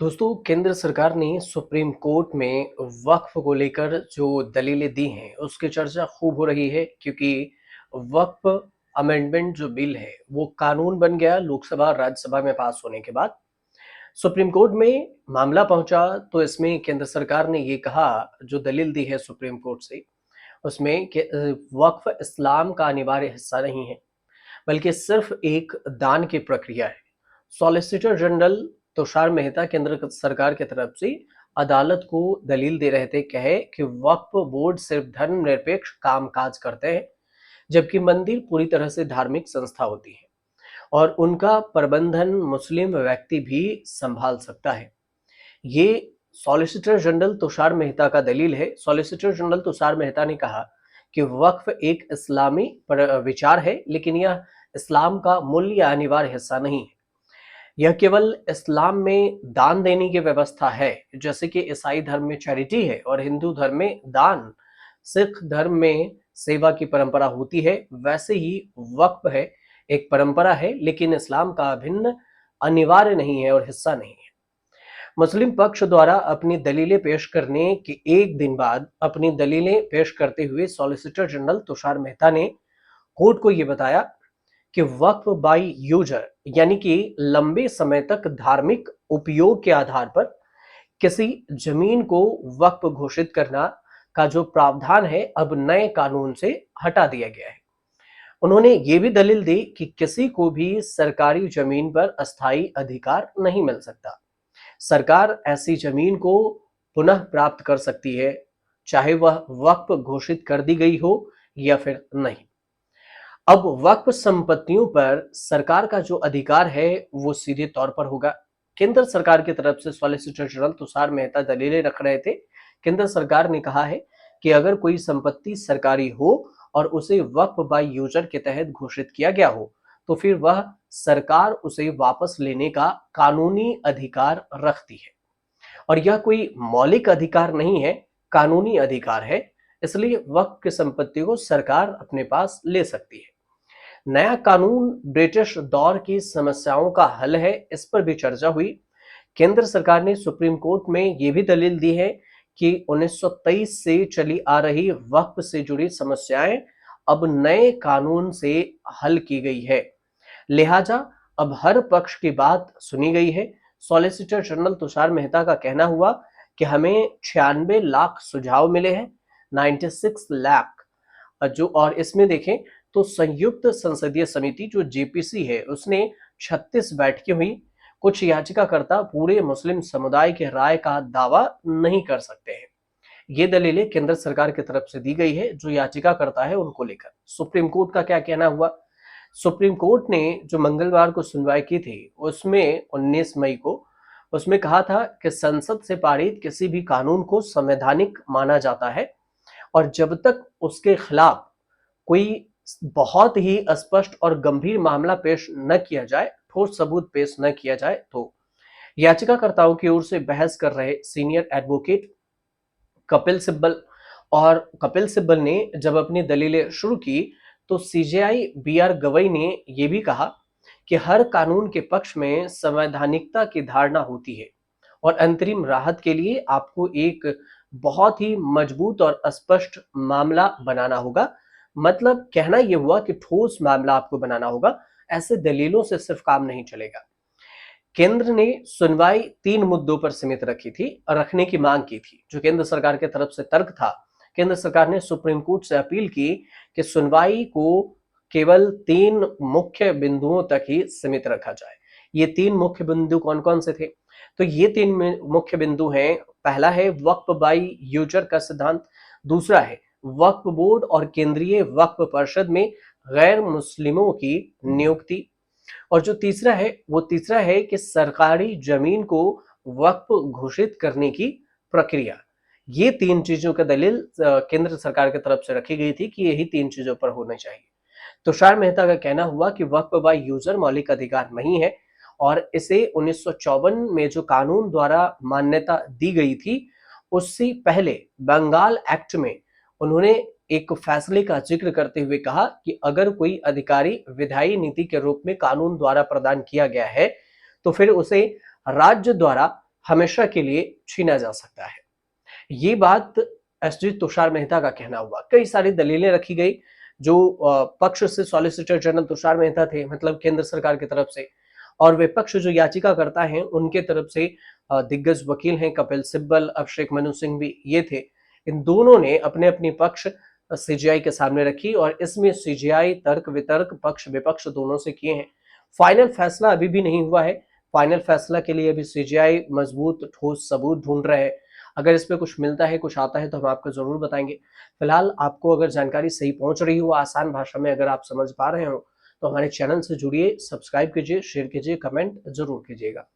दोस्तों, केंद्र सरकार ने सुप्रीम कोर्ट में वक्फ को लेकर जो दलीलें दी हैं, उसकी चर्चा खूब हो रही है क्योंकि वक्फ अमेंडमेंट जो बिल है, वो कानून बन गया लोकसभा और राज्यसभा में पास होने के बाद। सुप्रीम कोर्ट में मामला पहुंचा तो इसमें केंद्र सरकार ने ये कहा, जो दलील दी है सुप्रीम कोर्ट से, उसमें कि वक्फ इस्लाम का अनिवार्य हिस्सा नहीं है, बल्कि सिर्फ एक दान की प्रक्रिया है। सॉलिसिटर जनरल तुषार मेहता केंद्र सरकार की तरफ से अदालत को दलील दे रहे थे, कहे कि वक्फ बोर्ड सिर्फ धर्मनिरपेक्ष कामकाज करते हैं, जबकि मंदिर पूरी तरह से धार्मिक संस्था होती है और उनका प्रबंधन मुस्लिम व्यक्ति भी संभाल सकता है। ये सॉलिसिटर जनरल तुषार मेहता का दलील है। सॉलिसिटर जनरल तुषार मेहता ने कहा कि वक्फ एक इस्लामी विचार है, लेकिन यह इस्लाम का मूल या अनिवार्य हिस्सा नहीं है। यह केवल इस्लाम में दान देने की व्यवस्था है, जैसे कि ईसाई धर्म में चैरिटी है और हिंदू धर्म में दान, सिख धर्म में सेवा की परंपरा होती है, वैसे ही वक्फ है, एक परंपरा है, लेकिन इस्लाम का अभिन्न अनिवार्य नहीं है और हिस्सा नहीं है। मुस्लिम पक्ष द्वारा अपनी दलीलें पेश करने के एक दिन बाद अपनी दलीलें पेश करते हुए सॉलिसिटर जनरल तुषार मेहता ने कोर्ट को यह बताया कि वक्फ बाय यूजर, यानी कि लंबे समय तक धार्मिक उपयोग के आधार पर किसी जमीन को वक्फ घोषित करना का जो प्रावधान है, अब नए कानून से हटा दिया गया है। उन्होंने ये भी दलील दी कि किसी को भी सरकारी जमीन पर अस्थायी अधिकार नहीं मिल सकता। सरकार ऐसी जमीन को पुनः प्राप्त कर सकती है, चाहे वह वक्फ घोषित कर दी गई हो या फिर नहीं। अब वक्फ संपत्तियों पर सरकार का जो अधिकार है, वो सीधे तौर पर होगा। केंद्र सरकार की तरफ से सॉलिसिटर जनरल तुषार मेहता दलीलें रख रहे थे। केंद्र सरकार ने कहा है कि अगर कोई संपत्ति सरकारी हो और उसे वक्फ बाय यूजर के तहत घोषित किया गया हो, तो फिर वह सरकार उसे वापस लेने का कानूनी अधिकार रखती है और यह कोई मौलिक अधिकार नहीं है, कानूनी अधिकार है। इसलिए वक्फ की संपत्ति को सरकार अपने पास ले सकती है। नया कानून ब्रिटिश दौर की समस्याओं का हल है, इस पर भी चर्चा हुई। केंद्र सरकार ने सुप्रीम कोर्ट में यह भी दलील दी है कि 1923 से चली आ रही वक्फ से जुड़ी समस्याएं अब नए कानून से हल की गई है, लिहाजा अब हर पक्ष की बात सुनी गई है। सॉलिसिटर जनरल तुषार मेहता का कहना हुआ कि हमें 96 लाख सुझाव मिले हैं, 96 लाख, जो और इसमें देखें तो संयुक्त संसदीय समिति जो जेपीसी है, उसने 36 बैठकें हुई। कुछ याचिकाकर्ता पूरे मुस्लिम समुदाय के राय का दावा नहीं कर सकते हैं। ये दलीलें केंद्र सरकार की तरफ से दी गई है, जो याचिकाकर्ता है उनको लेकर। सुप्रीम कोर्ट का क्या कहना हुआ? सुप्रीम कोर्ट ने जो मंगलवार को सुनवाई की थी, उसमें 19 मई को उसमें कहा था कि संसद से पारित किसी भी कानून को संवैधानिक माना जाता है और जब तक उसके खिलाफ कोई बहुत ही स्पष्ट और गंभीर मामला पेश न किया जाए, ठोस सबूत पेश न किया जाए, तो याचिकाकर्ताओं की ओर से बहस कर रहे सीनियर एडवोकेट कपिल सिब्बल ने जब अपनी दलीलें शुरू की, तो सीजेआई बीआर गवई ने यह भी कहा कि हर कानून के पक्ष में संवैधानिकता की धारणा होती है और अंतरिम राहत के लिए आपको एक बहुत ही मजबूत और स्पष्ट मामला बनाना होगा। मतलब कहना यह हुआ कि ठोस मामला आपको बनाना होगा, ऐसे दलीलों से सिर्फ काम नहीं चलेगा। केंद्र ने सुनवाई 3 मुद्दों पर सीमित रखी थी और रखने की मांग की थी, जो केंद्र सरकार की तरफ से तर्क था। केंद्र सरकार ने सुप्रीम कोर्ट से अपील की कि सुनवाई को केवल 3 मुख्य बिंदुओं तक ही सीमित रखा जाए। ये 3 मुख्य बिंदु कौन कौन से थे? तो ये 3 मुख्य बिंदु हैं। पहला है वक्फ बाय यूजर का सिद्धांत, दूसरा है वक्फ बोर्ड और केंद्रीय वक्फ परिषद में गैर मुस्लिमों की नियुक्ति, और जो तीसरा है कि सरकारी जमीन को वक्फ घोषित करने की प्रक्रिया। ये 3 चीजों का दलील केंद्र सरकार की तरफ से रखी गई थी कि यही 3 चीजों पर होना चाहिए। तुषार मेहता का कहना हुआ कि वक्फ बाय यूजर मौलिक अधिकार नहीं है और इसे 1954 में जो कानून द्वारा मान्यता दी गई थी, उससे पहले बंगाल एक्ट में उन्होंने एक फैसले का जिक्र करते हुए कहा कि अगर कोई अधिकारी विधायी नीति के रूप में कानून द्वारा प्रदान किया गया है, तो फिर उसे राज्य द्वारा हमेशा के लिए छीना जा सकता है। ये बात एसडी तुषार मेहता का कहना हुआ। कई सारी दलीलें रखी गई जो पक्ष से सॉलिसिटर जनरल तुषार मेहता थे, मतलब केंद्र सरकार की तरफ से, और विपक्ष जो याचिकाकर्ता हैं उनके तरफ से दिग्गज वकील हैं कपिल सिब्बल, अभिषेक मनु सिंह भी ये थे। इन दोनों ने अपने अपनी पक्ष सीजीआई के सामने रखी और इसमें सीजीआई तर्क वितर्क पक्ष विपक्ष दोनों से किए हैं। फाइनल फैसला अभी भी नहीं हुआ है। फाइनल फैसला के लिए अभी सीजीआई मजबूत ठोस सबूत ढूंढ रहे हैं। अगर इसमें कुछ मिलता है, कुछ आता है तो हम आपको जरूर बताएंगे। फिलहाल आपको अगर जानकारी सही पहुंच रही हो, आसान भाषा में अगर आप समझ पा रहे हो, तो हमारे चैनल से जुड़िए, सब्सक्राइब कीजिए, शेयर कीजिए, कमेंट जरूर कीजिएगा।